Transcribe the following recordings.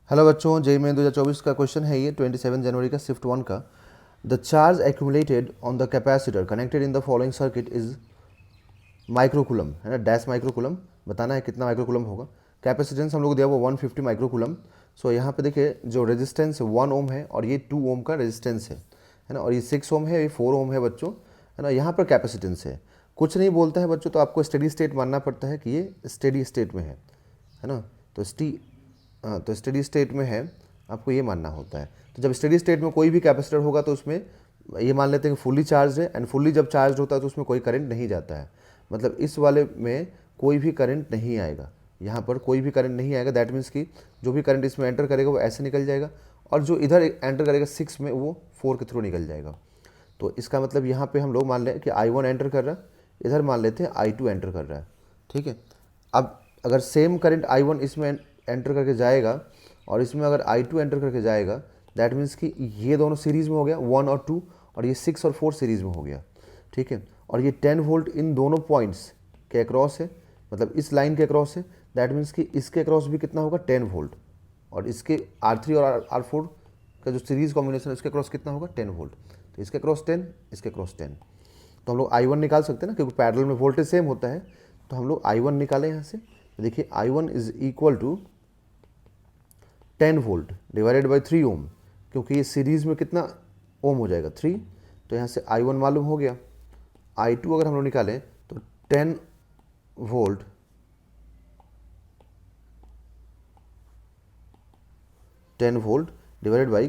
Hello बच्चों, JEE main 2024 का question है ये 27 जनवरी का शिफ्ट 1 का। The charge accumulated on the capacitor connected in the following circuit is microcoulomb, है ना, डैश माइक्रोकुलम। बताना है कितना माइक्रोकुलम होगा। कैपेसिटेंस हम लोग को दिया वो 150 माइक्रोकुलम। सो यहाँ पे देखिए जो रेजिस्टेंस 1 ओम है और ये 2 ओम का रेजिस्टेंस है ना, और ये 6 ओम है, ये 4 ओम है बच्चों, है ना। यहाँ पर कैपेसिटेंस है, कुछ नहीं बोलता है बच्चों, तो आपको स्टेडी स्टेट मानना पड़ता है कि ये स्टेडी स्टेट में है ना। तो स्टेडी स्टेट में है, आपको ये मानना होता है। तो जब स्टेडी स्टेट में कोई भी कैपेसिटर होगा तो उसमें ये मान लेते हैं कि फुल्ली चार्ज है, एंड फुल्ली जब चार्ज होता है तो उसमें कोई करंट नहीं जाता है। मतलब इस वाले में कोई भी करंट नहीं आएगा, यहाँ पर कोई भी करंट नहीं आएगा। दैट मीन्स कि जो भी करंट इसमें एंटर करेगा वो ऐसे निकल जाएगा, और जो इधर एंटर करेगा 6 में वो 4 के थ्रू निकल जाएगा। तो इसका मतलब यहाँ पे हम लोग मान लें कि I1 एंटर कर रहा है, इधर मान लेते हैं I2 एंटर कर रहा है, ठीक है। अब अगर सेम करंट I1 इसमें एंटर करके जाएगा और इसमें अगर I2 एंटर करके जाएगा, दैट मीन्स कि ये दोनों सीरीज़ में हो गया 1 और 2, और ये 6 और 4 सीरीज़ में हो गया, ठीक है। और ये 10 वोल्ट इन दोनों पॉइंट्स के अक्रॉस है, मतलब इस लाइन के अक्रॉस है। दैट मीन्स कि इसके अक्रॉस भी कितना होगा 10 वोल्ट, और इसके R3 और R4 का जो सीरीज़ कॉम्बिनेशन है उसके क्रॉस कितना होगा 10 वोल्ट। तो इसके क्रॉस 10, इसके क्रॉस 10। तो हम लोग I1 निकाल सकते हैं ना, क्योंकि पैरेलल में वोल्टेज सेम होता है। तो हम लोग I1 निकालें यहाँ से। तो देखिए I1 is equal to 10 volt divided by 3 ohm, क्योंकि ये सीरीज़ में कितना ओम हो जाएगा 3। तो यहाँ से I1 मालूम हो गया। I2 अगर हम लोग निकालें तो 10 वोल्ट डिवाइडेड बाई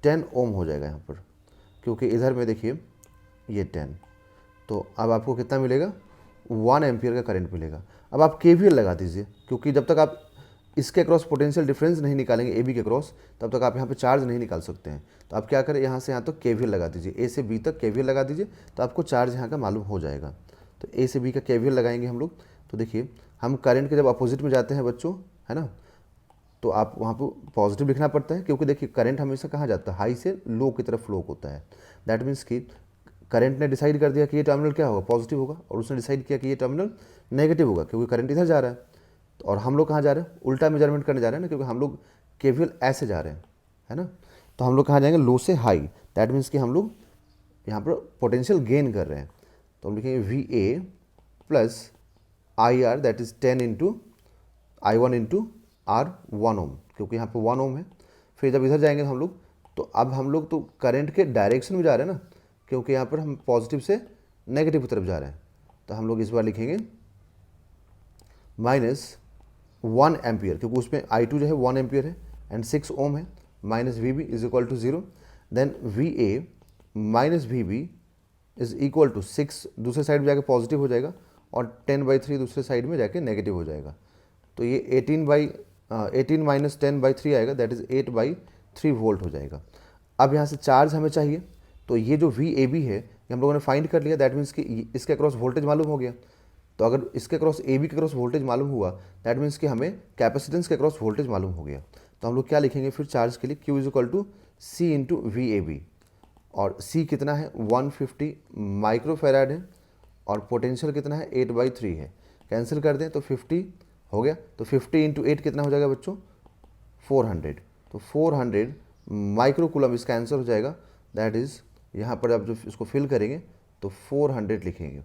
10 ओम हो जाएगा यहाँ पर, क्योंकि इधर में देखिए ये 10। तो अब आपको कितना मिलेगा 1 एम्पियर का करंट मिलेगा। अब आप KVL लगा दीजिए, क्योंकि जब तक आप इसके क्रॉस पोटेंशियल डिफरेंस नहीं निकालेंगे AB के क्रॉस, तब तक आप यहाँ पे चार्ज नहीं निकाल सकते हैं। तो आप क्या करें, यहाँ से यहाँ तक KVL लगा दीजिए, A से B तक KVL लगा दीजिए, तो आपको चार्ज यहाँ का मालूम हो जाएगा। तो A से B का KVL लगाएंगे हम लोग। तो देखिए हम करंट के जब अपोजिट में जाते हैं बच्चों, है ना, तो आप वहाँ पर पॉजिटिव लिखना पड़ता है, क्योंकि देखिए करंट हमेशा कहाँ जाता है, हाई से लो की तरफ फ्लो होता है। दैट मीन्स कि करंट ने डिसाइड कर दिया कि ये टर्मिनल क्या होगा, पॉजिटिव होगा, और उसने डिसाइड किया कि ये टर्मिनल नेगेटिव होगा, क्योंकि करंट इधर जा रहा है। और हम लोग कहाँ जा रहे हैं, उल्टा मेजरमेंट करने जा रहे हैं ना, क्योंकि हम लोग KVL ऐसे जा रहे हैं, है ना। तो हम लोग कहाँ जाएंगे, लो से हाई। दैट मीन्स कि हम लोग यहाँ पर पोटेंशियल गेन कर रहे हैं। तो हम लिखेंगे VA plus IR, that is 10 into I1 into R1 ओम, क्योंकि यहाँ पर 1 ओम है। फिर जब इधर जाएंगे हम लोग, तो अब हम लोग तो करंट के डायरेक्शन में जा रहे हैं ना, क्योंकि यहाँ पर हम पॉजिटिव से नेगेटिव की तरफ जा रहे हैं। तो हम लोग इस बार लिखेंगे -1 एम्पियर, क्योंकि उसमें I2 जो है 1 एम्पियर है एंड 6 ओम है, minus VB is equal to 0। Then VA minus VB is equal to 6, दूसरे साइड में जाके पॉजिटिव हो जाएगा, और 10/3 दूसरे साइड में जाके नेगेटिव हो जाएगा। तो ये 18 माइनस 10/3 आएगा, दैट इज़ 8/3 वोल्ट हो जाएगा। अब यहाँ से चार्ज हमें चाहिए, तो ये जो VAB है ये हम लोगों ने फाइंड कर लिया। दैट मीन्स कि इसके अक्रॉस वोल्टेज मालूम हो गया। तो अगर इसके क्रॉस AB के क्रॉस वोल्टेज मालूम हुआ, दैट मीन्स कि हमें कैपेसिटेंस के क्रॉस वोल्टेज मालूम हो गया। तो हम लोग क्या लिखेंगे फिर चार्ज के लिए, Q is equal to C into VAB, और C कितना है 150 माइक्रोफेराड है, और पोटेंशियल कितना है 8/3 है। कैंसिल कर दें तो 50 हो गया। तो 50 इंटू 8 कितना हो जाएगा बच्चों 400। तो 400 माइक्रोकुलम इसका आंसर हो जाएगा। दैट इज़ यहाँ पर आप जो इसको फिल करेंगे तो 400 लिखेंगे।